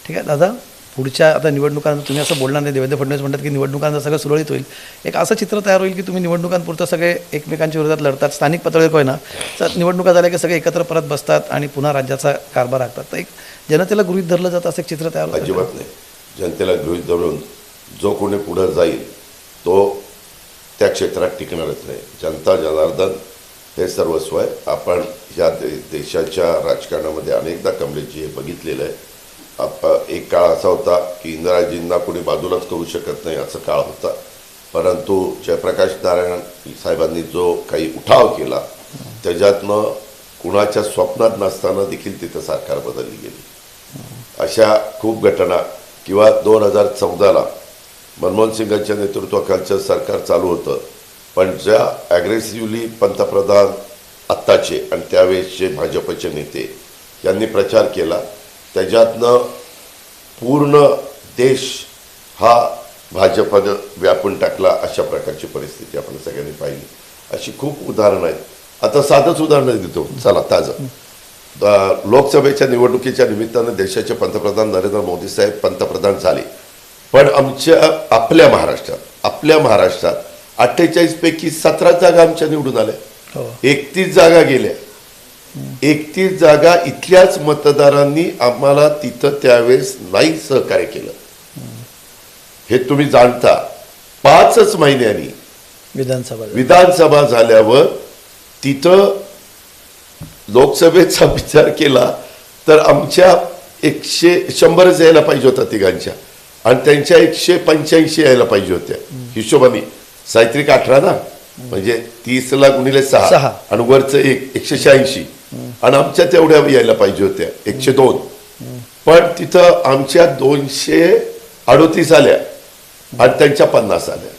ठीक आहे दादा, पुढच्या आता निवडणुकांचं तुम्ही असं बोलणार नाही, देवेंद्र फडणवीस म्हणतात की निवडणुकांचं सगळं सुरळीत होईल. एक असं चित्र तयार होईल की तुम्ही निवडणुकांपुरतं सगळे एकमेकांच्या विरोधात लढतात, स्थानिक पातळीवर होय ना, तर निवडणुका झाल्या की सगळे एकत्र परत बसतात आणि पुन्हा राज्याचा कारभार आखतात. तर एक जनतेला गृहीत धरलं जातं असं एक चित्र तयार होतं. अजिबात नाही. जनतेला गृहीत धरून जो कोणी पुढे जाईल तो त्या क्षेत्रात टिकणारच नाही. जनता जनार्दन हे सर्वस्व आहे. आपण या देशाच्या राजकारणामध्ये अनेकदा कमलेशजी हे बघितलेलं आहे. एक काळ असा होता की इंदिराजींना कोणी बाजूलाच करू शकत नाही असा काळ होता, परंतु जयप्रकाश नारायण साहेबांनी जो काही उठाव केला त्याच्यातनं कुणाच्या स्वप्नात नसताना देखील तिथं सरकार बदलली गेली. अशा खूप घटना. किंवा 2014ला मनमोहन सिंगांच्या नेतृत्वाखालचं सरकार चालू होतं, पण ज्या ॲग्रेसिव्हली पंतप्रधान आत्ताचे आणि त्यावेळेसचे भाजपचे नेते यांनी प्रचार केला त्याच्यातनं पूर्ण देश हा भाजपनं व्यापून टाकला. अशा प्रकारची परिस्थिती आपण सगळ्यांनी पाहिली. अशी खूप उदाहरणं आहेत. आता साधंच उदाहरणं देतो, चला ताजं. लोकसभेच्या निवडणुकीच्या निमित्तानं देशाचे पंतप्रधान नरेंद्र मोदी साहेब पंतप्रधान झाले, पण आपल्या महाराष्ट्रात 48 पैकी 17 जागा आमच्या निवडून आल्या. 31 जागा गेल्या. 31 जागा इथल्याच मतदारांनी आम्हाला तिथं त्यावेळेस नाही सहकार्य केलं. हे तुम्ही जाणता. 5च महिन्यांनी विधानसभा झाल्यावर तिथं लोकसभेचा विचार केला तर आमच्या 100 यायला पाहिजे होता तिघांच्या, आणि त्यांच्या 185 यायला पाहिजे होत्या. हिशोबाने साहित्रिक 18 ना, म्हणजे 30ला गुणिले 6 आणि वरचं 186, आणि आमच्या तेवढ्या यायला पाहिजे होत्या 102. पण तिथं आमच्या 238 आल्या आणि त्यांच्या 50 आल्या.